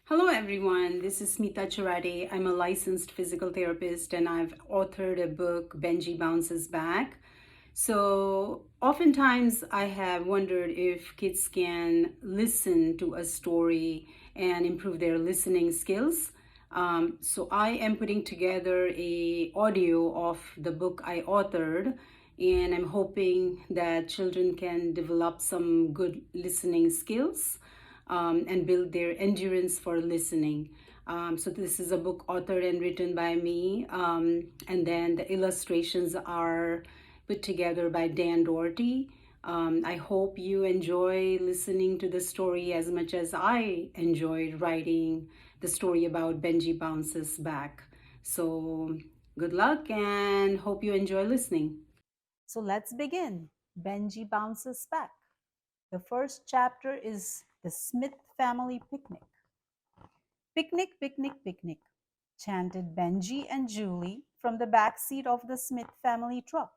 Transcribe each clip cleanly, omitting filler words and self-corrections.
Hello, everyone. This is Smita Charate. I'm a licensed physical therapist and I've authored a book, Benji Bounces Back. So, oftentimes, I have wondered if kids can listen to a story and improve their listening skills. So, I am putting together a audio of the book I authored, and I'm hoping that children can develop some good listening skills and build their endurance for listening. So this is a book authored and written by me, and then the illustrations are put together by Dan Dougherty. I hope you enjoy listening to the story as much as I enjoyed writing the story about Benji Bounces Back. So good luck and hope you enjoy listening. So let's begin. Benji bounces back. The first chapter is the Smith family picnic. Picnic, picnic, picnic, chanted Benji and Julie from the back seat of the Smith family truck.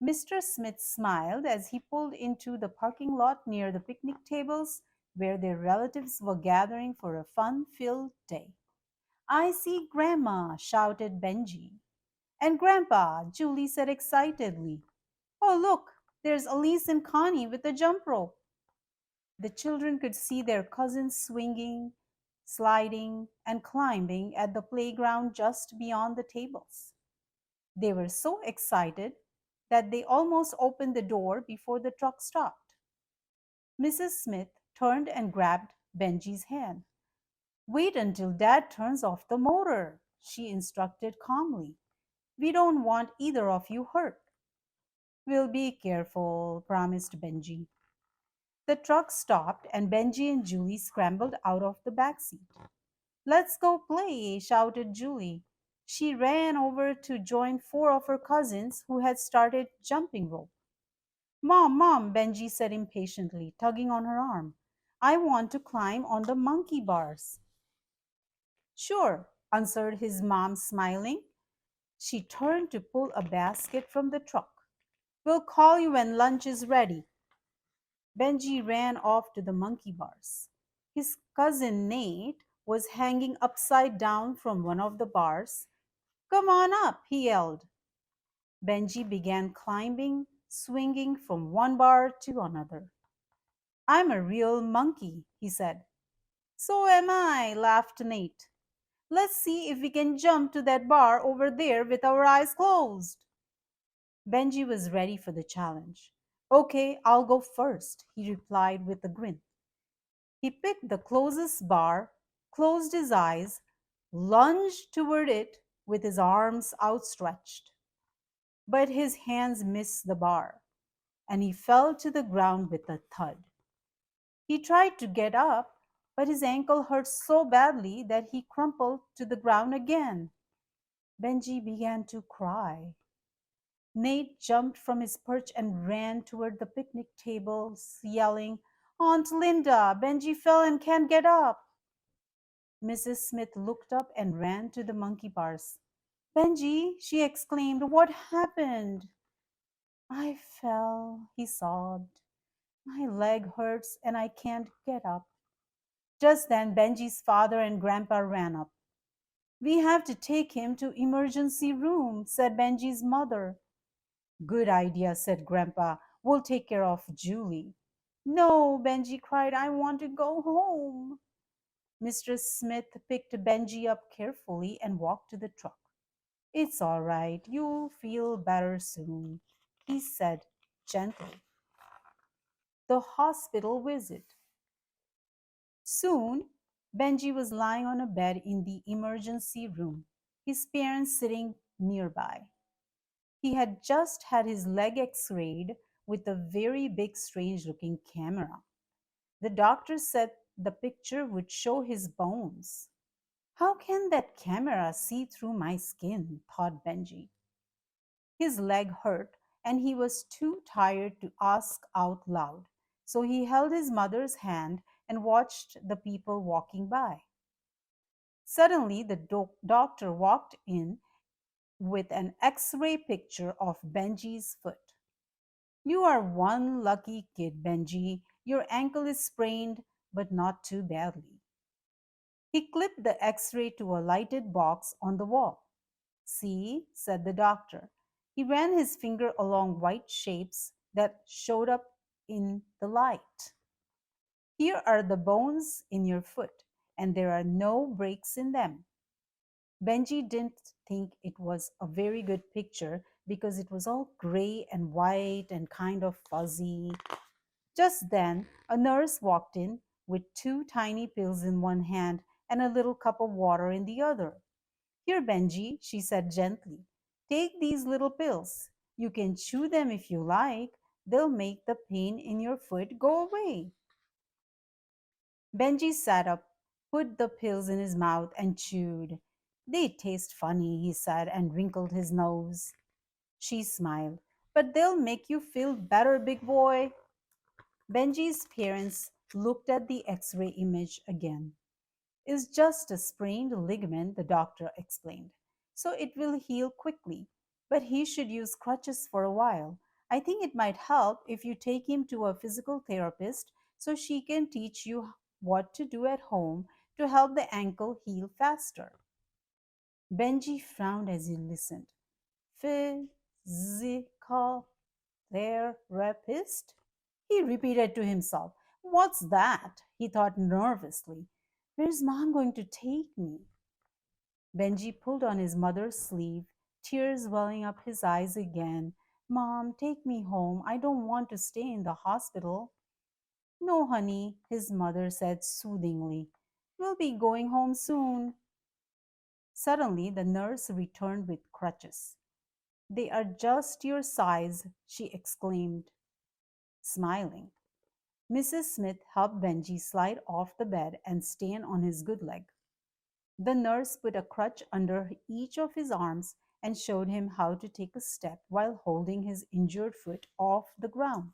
Mr. Smith smiled as he pulled into the parking lot near the picnic tables where their relatives were gathering for a fun filled day. I see Grandma, shouted Benji. And Grandpa, Julie said excitedly. Oh, look, there's Elise and Connie with the jump rope. The children could see their cousins swinging, sliding, and climbing at the playground just beyond the tables. They were so excited that they almost opened the door before the truck stopped. Mrs. Smith turned and grabbed Benji's hand. Wait until Dad turns off the motor, she instructed calmly. We don't want either of you hurt. We'll be careful, promised Benji. The truck stopped and Benji and Julie scrambled out of the back seat. Let's go play, shouted Julie. She ran over to join four of her cousins who had started jumping rope. Mom, Benji said impatiently, tugging on her arm. I want to climb on the monkey bars. Sure, answered his mom, smiling. She turned to pull a basket from the truck. We'll call you when lunch is ready. Benji ran off to the monkey bars. His cousin Nate was hanging upside down from one of the bars. Come on up, he yelled. Benji began climbing, swinging from one bar to another. I'm a real monkey, he said. So am I, laughed Nate. Let's see if we can jump to that bar over there with our eyes closed. Benji was ready for the challenge. Okay, I'll go first, he replied with a grin. He picked the closest bar, closed his eyes, lunged toward it with his arms outstretched. But his hands missed the bar, and he fell to the ground with a thud. He tried to get up, but his ankle hurt so badly that he crumpled to the ground again. Benji began to cry. Nate jumped from his perch and ran toward the picnic tables, yelling, Aunt Linda, Benji fell and can't get up. Mrs. Smith looked up and ran to the monkey bars. Benji, she exclaimed, what happened? I fell, he sobbed. My leg hurts and I can't get up. Just then, Benji's father and grandpa ran up. We have to take him to emergency room, said Benji's mother. Good idea, said grandpa. We'll take care of Julie. No, Benji cried, I want to go home. Mr. Smith picked Benji up carefully and walked to the truck. It's all right. You'll feel better soon, he said gently. The hospital visit. Soon, Benji was lying on a bed in the emergency room, his parents sitting nearby. He had just had his leg x rayed with a very big, strange looking camera. The doctor said the picture would show his bones. How can that camera see through my skin? Thought Benji. His leg hurt and he was too tired to ask out loud. So he held his mother's hand and watched the people walking by. Suddenly, the doctor walked in with an x ray picture of Benji's foot. You are one lucky kid, Benji. Your ankle is sprained, but not too badly. He clipped the x ray to a lighted box on the wall. See, said the doctor. He ran his finger along white shapes that showed up in the light. Here are the bones in your foot, and there are no breaks in them. Benji didn't think it was a very good picture because it was all gray and white and kind of fuzzy. Just then, a nurse walked in with two tiny pills in one hand and a little cup of water in the other. Here, Benji, she said gently, take these little pills. You can chew them if you like. They'll make the pain in your foot go away. Benji sat up, put the pills in his mouth, and chewed. They taste funny, he said, and wrinkled his nose. She smiled. But they'll make you feel better, big boy. Benji's parents looked at the x ray image again. It's just a sprained ligament, the doctor explained. So it will heal quickly, but he should use crutches for a while. I think it might help if you take him to a physical therapist so she can teach you what to do at home to help the ankle heal faster. Benji frowned as he listened. Physical therapist? He repeated to himself. What's that? He thought nervously. Where's mom going to take me? Benji pulled on his mother's sleeve, tears welling up his eyes again. Mom, take me home. I don't want to stay in the hospital. No, honey, his mother said soothingly. We'll be going home soon. Suddenly, the nurse returned with crutches. They are just your size, she exclaimed, smiling. Mrs. Smith helped Benji slide off the bed and stand on his good leg. The nurse put a crutch under each of his arms and showed him how to take a step while holding his injured foot off the ground.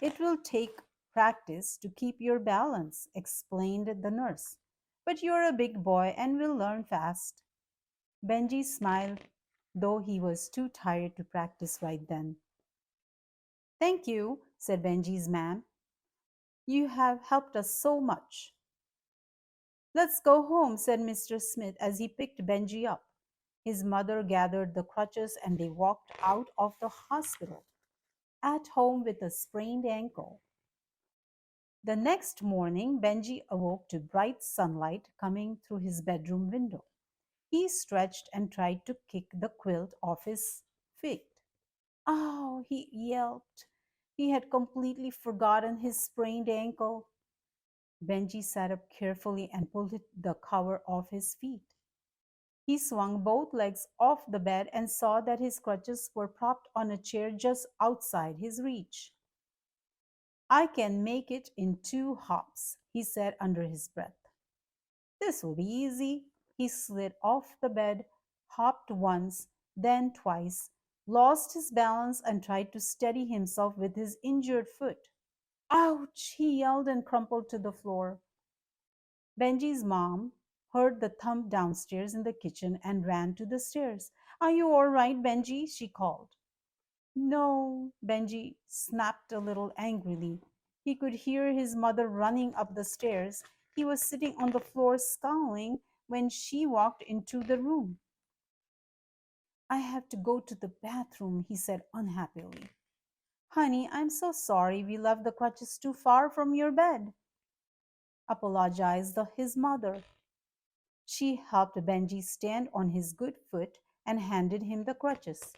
It will take practice to keep your balance, explained the nurse. But you're a big boy and will learn fast. Benji smiled, though he was too tired to practice right then. Thank you, said Benji's ma'am. You have helped us so much. Let's go home, said Mr. Smith as he picked Benji up. His mother gathered the crutches and they walked out of the hospital, at home with a sprained ankle. The next morning, Benji awoke to bright sunlight coming through his bedroom window. He stretched and tried to kick the quilt off his feet. Ow, he yelped. He had completely forgotten his sprained ankle. Benji sat up carefully and pulled the cover off his feet. He swung both legs off the bed and saw that his crutches were propped on a chair just outside his reach. I can make it in 2 hops, he said under his breath. This will be easy. He slid off the bed, hopped once, then twice, lost his balance, and tried to steady himself with his injured foot. Ouch! He yelled and crumpled to the floor. Benji's mom heard the thump downstairs in the kitchen and ran to the stairs. Are you all right, Benji? She called. No, Benji snapped a little angrily. He could hear his mother running up the stairs. He was sitting on the floor scowling when she walked into the room. I have to go to the bathroom, he said unhappily. Honey, I'm so sorry we left the crutches too far from your bed, apologized his mother. She helped Benji stand on his good foot and handed him the crutches.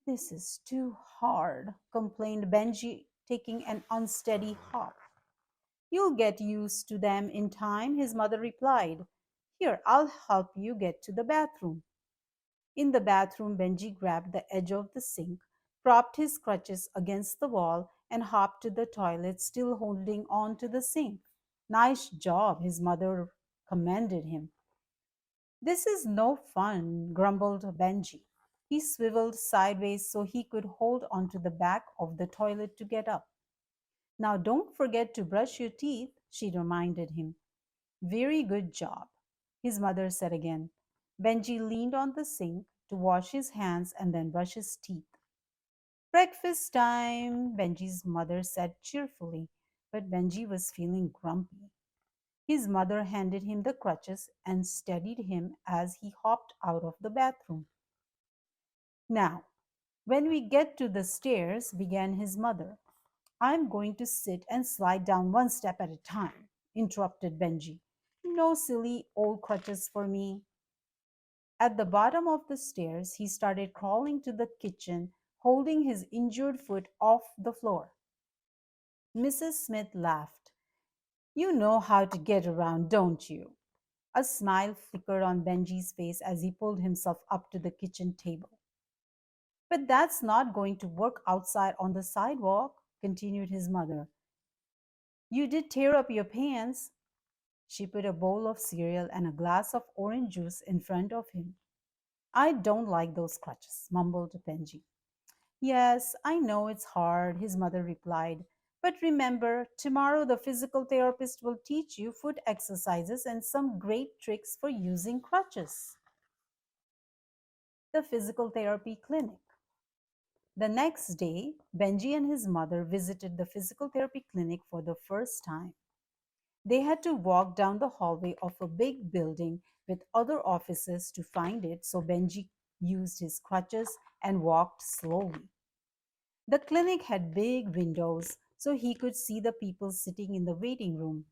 This is too hard, complained Benji, taking an unsteady hop. You'll get used to them in time, his mother replied. Here, I'll help you get to the bathroom. In the bathroom, Benji grabbed the edge of the sink, propped his crutches against the wall, and hopped to the toilet, still holding on to the sink. Nice job, his mother commended him. This is no fun, grumbled Benji. He swiveled sideways so he could hold onto the back of the toilet to get up. Now don't forget to brush your teeth, she reminded him. Very good job, his mother said again. Benji leaned on the sink to wash his hands and then brush his teeth. Breakfast time, Benji's mother said cheerfully, but Benji was feeling grumpy. His mother handed him the crutches and steadied him as he hopped out of the bathroom. Now, when we get to the stairs, began his mother. I'm going to sit and slide down one step at a time, interrupted Benji. No silly old crutches for me. At the bottom of the stairs, he started crawling to the kitchen, holding his injured foot off the floor. Mrs. Smith laughed. You know how to get around, don't you? A smile flickered on Benji's face as he pulled himself up to the kitchen table. But that's not going to work outside on the sidewalk, continued his mother. You did tear up your pants. She put a bowl of cereal and a glass of orange juice in front of him. I don't like those crutches, mumbled Benji. Yes, I know it's hard, his mother replied. But remember, tomorrow the physical therapist will teach you foot exercises and some great tricks for using crutches. The physical therapy clinic. The next day, Benji and his mother visited the physical therapy clinic for the first time. They had to walk down the hallway of a big building with other offices to find it, so Benji used his crutches and walked slowly. The clinic had big windows, so he could see the people sitting in the waiting room.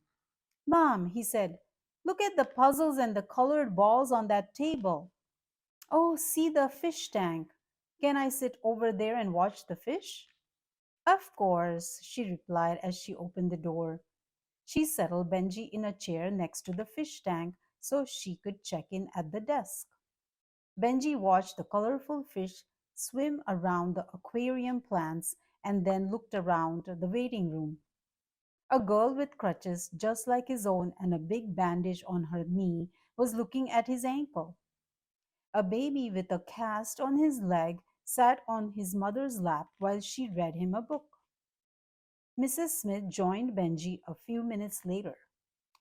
Mom, he said, look at the puzzles and the colored balls on that table. Oh, see the fish tank. Can I sit over there and watch the fish? Of course, she replied as she opened the door. She settled Benji in a chair next to the fish tank so she could check in at the desk. Benji watched the colorful fish swim around the aquarium plants and then looked around the waiting room. A girl with crutches just like his own and a big bandage on her knee was looking at his ankle. A baby with a cast on his leg sat on his mother's lap while she read him a book. Mrs. Smith joined Benji a few minutes later.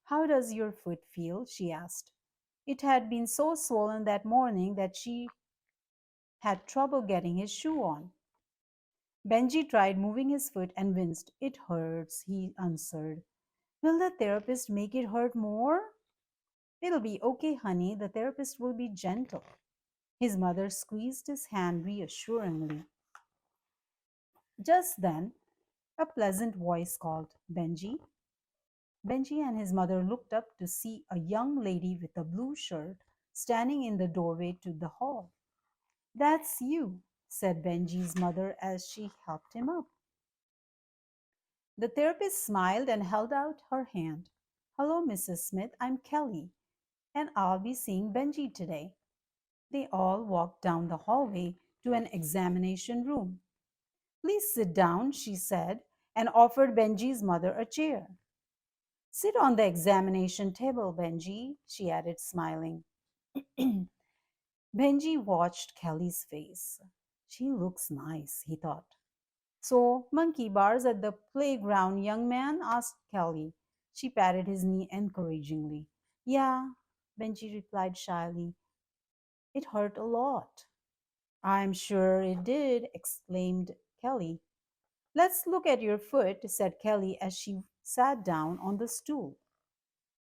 How does your foot feel? She asked. It had been so swollen that morning that she had trouble getting his shoe on. Benji tried moving his foot and winced. It hurts, he answered. Will the therapist make it hurt more? It'll be okay, honey. The therapist will be gentle. His mother squeezed his hand reassuringly. Just then, a pleasant voice called, Benji. Benji and his mother looked up to see a young lady with a blue shirt standing in the doorway to the hall. That's you, said Benji's mother as she helped him up. The therapist smiled and held out her hand. Hello, Mrs. Smith. I'm Kelly, and I'll be seeing Benji today. They all walked down the hallway to an examination room. Please sit down, she said, and offered Benji's mother a chair. Sit on the examination table, Benji, she added, smiling. Benji watched Kelly's face. She looks nice, he thought. So, monkey bars at the playground, young man? Asked Kelly. She patted his knee encouragingly. Yeah, Benji replied shyly. It hurt a lot. I'm sure it did, exclaimed Kelly. Let's look at your foot, said Kelly as she sat down on the stool.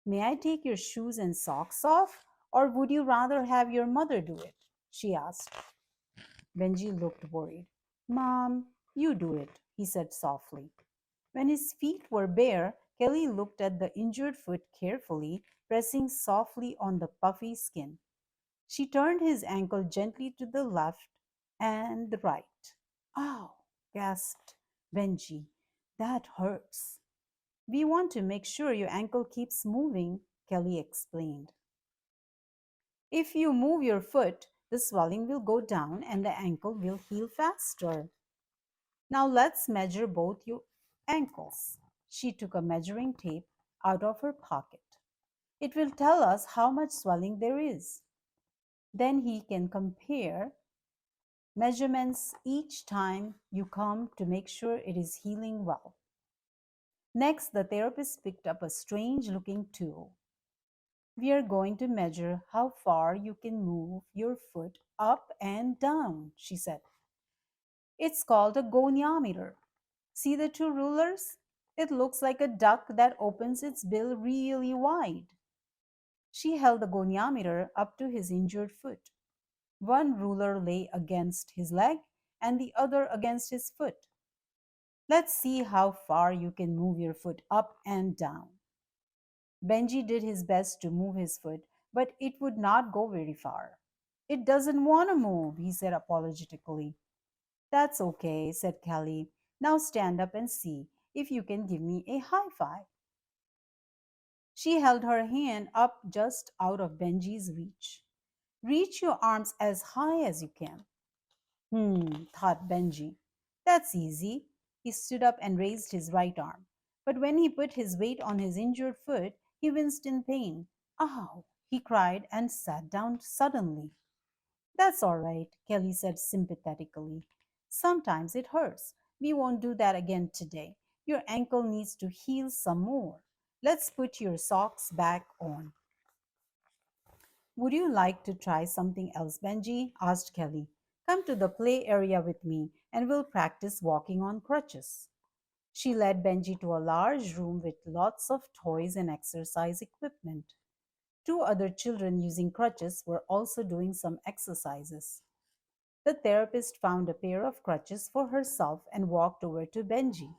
May I take your shoes and socks off, or would you rather have your mother do it? She asked. Benji looked worried. Mom, you do it, he said softly. When his feet were bare, Kelly looked at the injured foot carefully, pressing softly on the puffy skin. She turned his ankle gently to the left and the right. Ow, gasped Benji. That hurts. We want to make sure your ankle keeps moving, Kelly explained. If you move your foot, the swelling will go down and the ankle will heal faster. Now let's measure both your ankles. She took a measuring tape out of her pocket. It will tell us how much swelling there is. Then he can compare measurements each time you come to make sure it is healing well. Next, the therapist picked up a strange looking tool. We are going to measure how far you can move your foot up and down, she said. It's called a goniometer. See the two rulers? It looks like a duck that opens its bill really wide. She held the goniometer up to his injured foot. One ruler lay against his leg and the other against his foot. Let's see how far you can move your foot up and down. Benji did his best to move his foot, but it would not go very far. It doesn't want to move, he said apologetically. That's okay, said Kelly. Now stand up and see if you can give me a high five. She held her hand up just out of Benji's reach. Reach your arms as high as you can. Thought Benji. That's easy. He stood up and raised his right arm. But when he put his weight on his injured foot, he winced in pain. Ow! He cried and sat down suddenly. That's all right, Kelly said sympathetically. Sometimes it hurts. We won't do that again today. Your ankle needs to heal some more. Let's put your socks back on. Would you like to try something else, Benji? Asked Kelly. Come to the play area with me and we'll practice walking on crutches. She led Benji to a large room with lots of toys and exercise equipment. Two other children using crutches were also doing some exercises. The therapist found a pair of crutches for herself and walked over to Benji.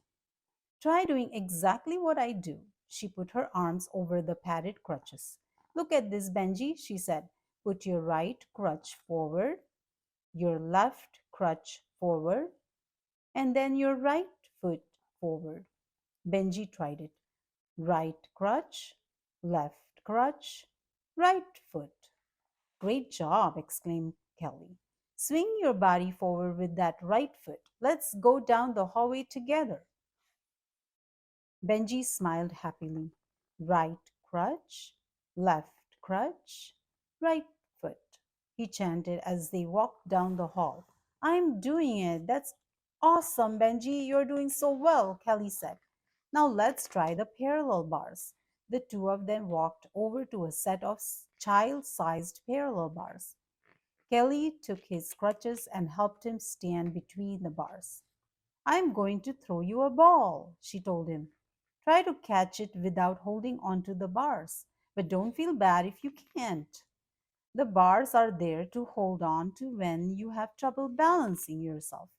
Try doing exactly what I do. She put her arms over the padded crutches. Look at this, Benji, she said. Put your right crutch forward, your left crutch forward, and then your right foot forward. Benji tried it. Right crutch, left crutch, right foot. Great job, exclaimed Kelly. Swing your body forward with that right foot. Let's go down the hallway together. Benji smiled happily. Right crutch, left crutch, right foot, he chanted as they walked down the hall. I'm doing it. That's awesome, Benji. You're doing so well, Kelly said. Now let's try the parallel bars. The two of them walked over to a set of child-sized parallel bars. Kelly took his crutches and helped him stand between the bars. I'm going to throw you a ball, she told him. Try to catch it without holding onto the bars, but don't feel bad if you can't. The bars are there to hold on to when you have trouble balancing yourself.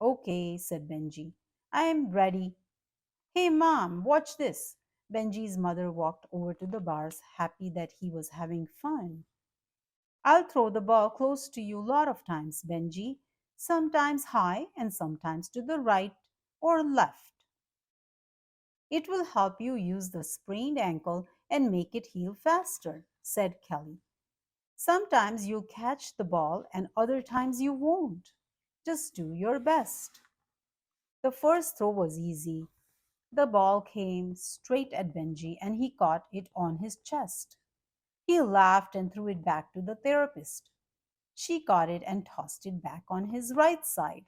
Okay, said Benji. I am ready. Hey, Mom, watch this. Benji's mother walked over to the bars, happy that he was having fun. I'll throw the ball close to you a lot of times, Benji, sometimes high and sometimes to the right or left. It will help you use the sprained ankle and make it heal faster, said Kelly. Sometimes you'll catch the ball and other times you won't. Just do your best. The first throw was easy. The ball came straight at Benji and he caught it on his chest. He laughed and threw it back to the therapist. She caught it and tossed it back on his right side.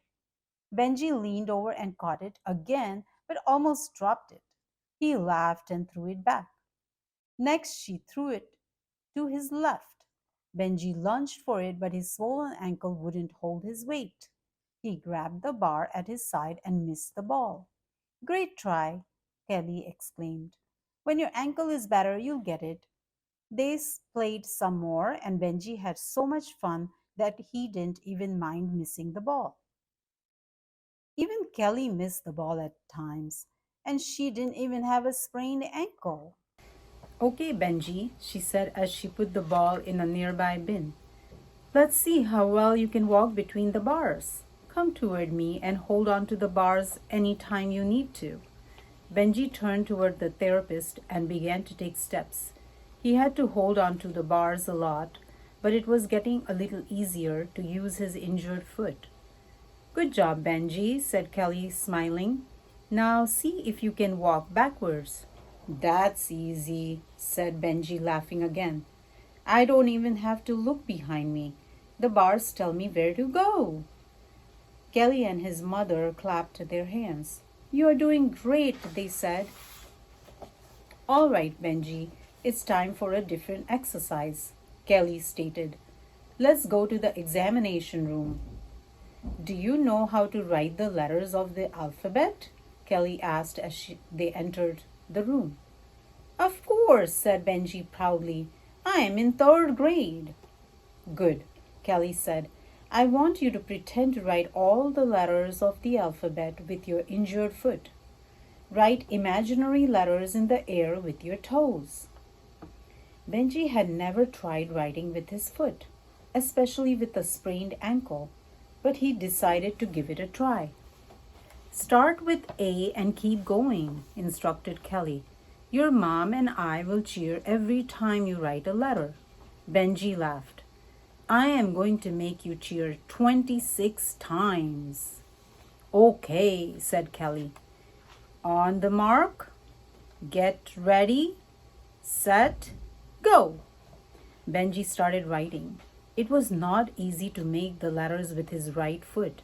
Benji leaned over and caught it again, but almost dropped it. He laughed and threw it back. Next, she threw it to his left. Benji lunged for it, but his swollen ankle wouldn't hold his weight. He grabbed the bar at his side and missed the ball. Great try, Kelly exclaimed. When your ankle is better, you'll get it. They played some more, and Benji had so much fun that he didn't even mind missing the ball. Even Kelly missed the ball at times, and she didn't even have a sprained ankle. Okay, Benji, she said as she put the ball in a nearby bin. Let's see how well you can walk between the bars. Come toward me and hold on to the bars any time you need to. Benji turned toward the therapist and began to take steps. He had to hold on to the bars a lot, but it was getting a little easier to use his injured foot. Good job, Benji, said Kelly, smiling. Now see if you can walk backwards. That's easy, said Benji, laughing again. I don't even have to look behind me. The bars tell me where to go. Kelly and his mother clapped their hands. You are doing great, they said. All right, Benji, it's time for a different exercise, Kelly stated. Let's go to the examination room. Do you know how to write the letters of the alphabet? Kelly asked as they entered the room. Of course, said Benji proudly. I am in third grade. Good, Kelly said. I want you to pretend to write all the letters of the alphabet with your injured foot. Write imaginary letters in the air with your toes. Benji had never tried writing with his foot, especially with a sprained ankle, but he decided to give it a try. Start with A and keep going, instructed Kelly. Your mom and I will cheer every time you write a letter. Benji laughed. I am going to make you cheer 26 times. Okay, said Kelly. On the mark, get ready, set, go. Benji started writing. It was not easy to make the letters with his right foot.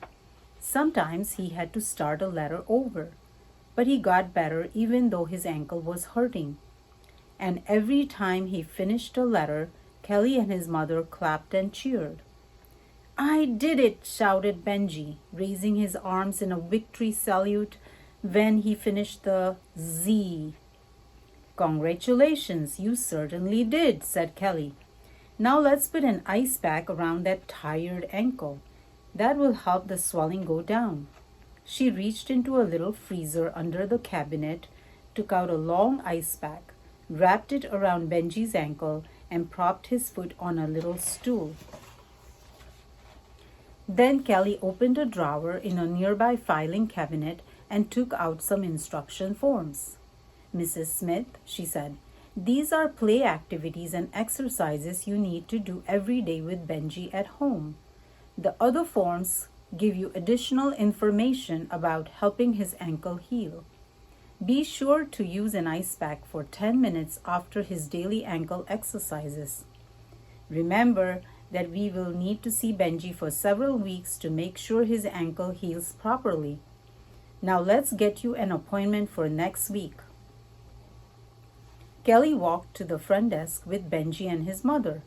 Sometimes he had to start a letter over, but he got better even though his ankle was hurting. And every time he finished a letter, Kelly and his mother clapped and cheered. I did it, shouted Benji, raising his arms in a victory salute when he finished the Z. Congratulations, you certainly did, said Kelly. Now let's put an ice pack around that tired ankle. That will help the swelling go down. She reached into a little freezer under the cabinet, took out a long ice pack, wrapped it around Benji's ankle, and propped his foot on a little stool. Then Kelly opened a drawer in a nearby filing cabinet and took out some instruction forms. Mrs. Smith, she said, these are play activities and exercises you need to do every day with Benji at home. The other forms give you additional information about helping his ankle heal. Be sure to use an ice pack for 10 minutes after his daily ankle exercises. Remember that we will need to see Benji for several weeks to make sure his ankle heals properly. Now let's get you an appointment for next week. Kelly walked to the front desk with Benji and his mother.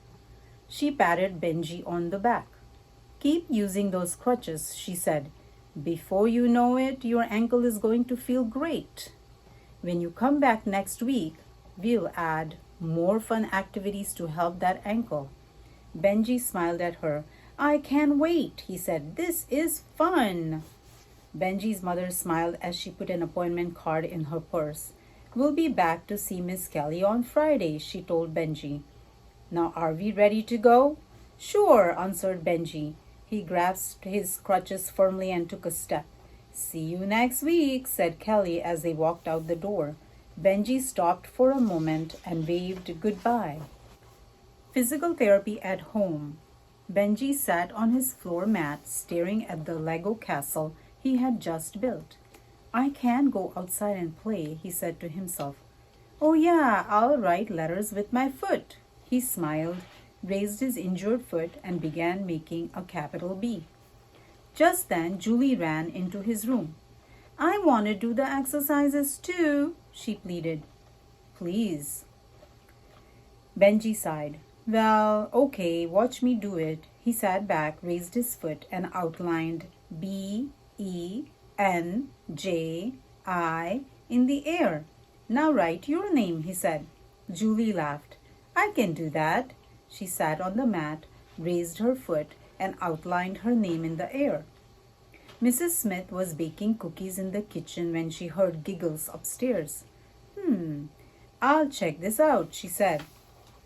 She patted Benji on the back. Keep using those crutches, she said. Before you know it, your ankle is going to feel great. When you come back next week, we'll add more fun activities to help that ankle. Benji smiled at her. I can't wait, he said. This is fun. Benji's mother smiled as she put an appointment card in her purse. We'll be back to see Miss Kelly on Friday, she told Benji. Now are we ready to go? Sure, answered Benji. He grasped his crutches firmly and took a step. See you next week, said Kelly as they walked out the door. Benji stopped for a moment and waved goodbye. Physical therapy at home. Benji sat on his floor mat staring at the Lego castle he had just built. I can go outside and play, he said to himself. Oh yeah, I'll write letters with my foot. He smiled, raised his injured foot, and began making a capital B. Just then, Julie ran into his room. I want to do the exercises too, she pleaded. Please. Benji sighed. Well, okay, watch me do it. He sat back, raised his foot, and outlined B, E, N, J, I in the air. Now write your name, he said. Julie laughed. I can do that. She sat on the mat, raised her foot, and outlined her name in the air. Mrs. Smith was baking cookies in the kitchen when she heard giggles upstairs. I'll check this out, she said.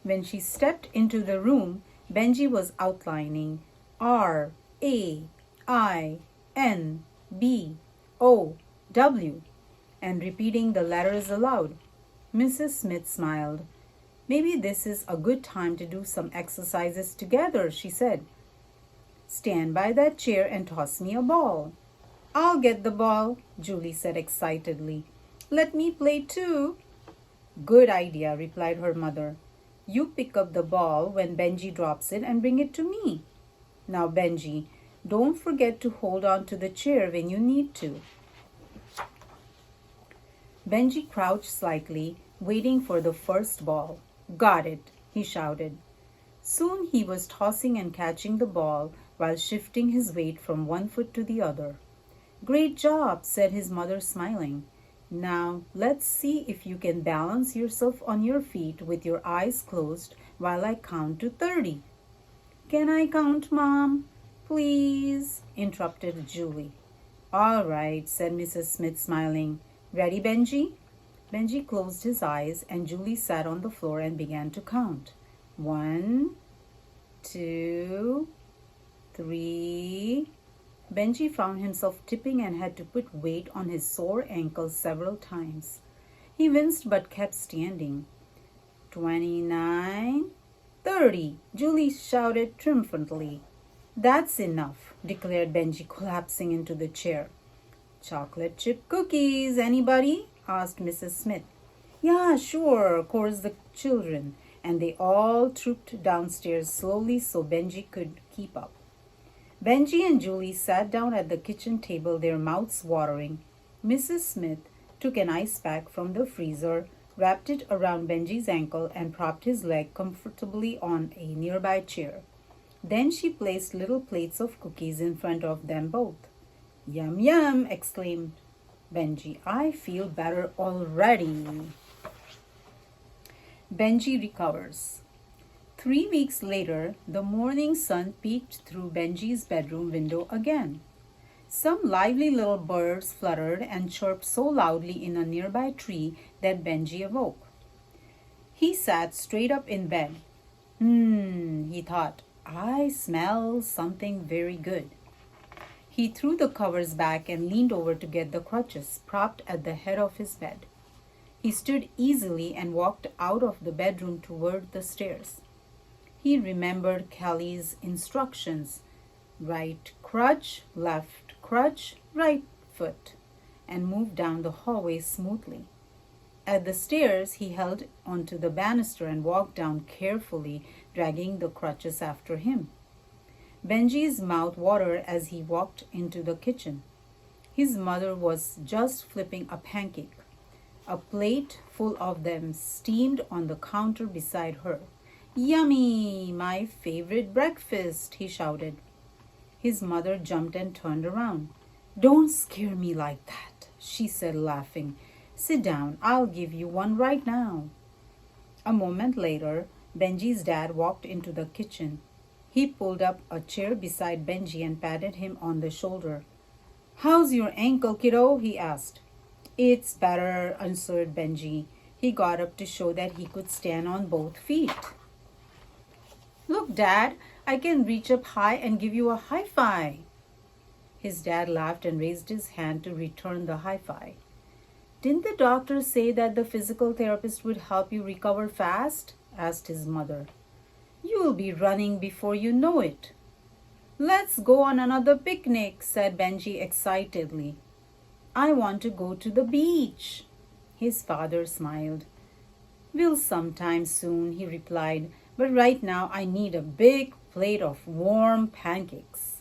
When she stepped into the room, Benji was outlining R, A, I, N, B, O, W, and repeating the letters aloud. Mrs. Smith smiled. Maybe this is a good time to do some exercises together, she said. Stand by that chair and toss me a ball. I'll get the ball, Julie said excitedly. Let me play too. Good idea, replied her mother. You pick up the ball when Benji drops it and bring it to me. Now, Benji, don't forget to hold on to the chair when you need to. Benji crouched slightly, waiting for the first ball. Got it, he shouted. Soon he was tossing and catching the ball while shifting his weight from one foot to the other. Great job, said his mother, smiling. Now let's see if you can balance yourself on your feet with your eyes closed while I count to 30. Can I count, Mom? Please, interrupted Julie. All right, said Mrs. Smith, smiling. Ready, Benji? Benji closed his eyes and Julie sat on the floor and began to count. 1, 2, 3. Benji found himself tipping and had to put weight on his sore ankles several times. He winced but kept standing. 29, 30. Julie shouted triumphantly. That's enough, declared Benji, collapsing into the chair. Chocolate chip cookies, anybody? Asked Mrs. Smith. Yeah, sure, chorused the children, and they all trooped downstairs slowly so Benji could keep up. Benji and Julie sat down at the kitchen table, their mouths watering. Mrs. Smith took an ice pack from the freezer, wrapped it around Benji's ankle, and propped his leg comfortably on a nearby chair. Then she placed little plates of cookies in front of them both. Yum, yum, exclaimed Benji. I feel better already. Benji recovers. 3 weeks later, the morning sun peeked through Benji's bedroom window again. Some lively little birds fluttered and chirped so loudly in a nearby tree that Benji awoke. He sat straight up in bed. He thought, I smell something very good. He threw the covers back and leaned over to get the crutches propped at the head of his bed. He stood easily and walked out of the bedroom toward the stairs. He remembered Kelly's instructions: right crutch, left crutch, right foot, and moved down the hallway smoothly. At the stairs, he held onto the banister and walked down carefully, dragging the crutches after him. Benji's mouth watered as he walked into the kitchen. His mother was just flipping a pancake. A plate full of them steamed on the counter beside her. Yummy! My favorite breakfast, he shouted. His mother jumped and turned around. Don't scare me like that, she said, laughing. Sit down, I'll give you one right now. A moment later, Benji's dad walked into the kitchen. He pulled up a chair beside Benji and patted him on the shoulder. How's your ankle, kiddo? He asked. It's better, answered Benji. He got up to show that he could stand on both feet. Look, Dad, I can reach up high and give you a high five. His dad laughed and raised his hand to return the high five. Didn't the doctor say that the physical therapist would help you recover fast? Asked his mother. You'll be running before you know it. Let's go on another picnic, said Benji excitedly. I want to go to the beach. His father smiled. We'll sometime soon, he replied, but right now I need a big plate of warm pancakes.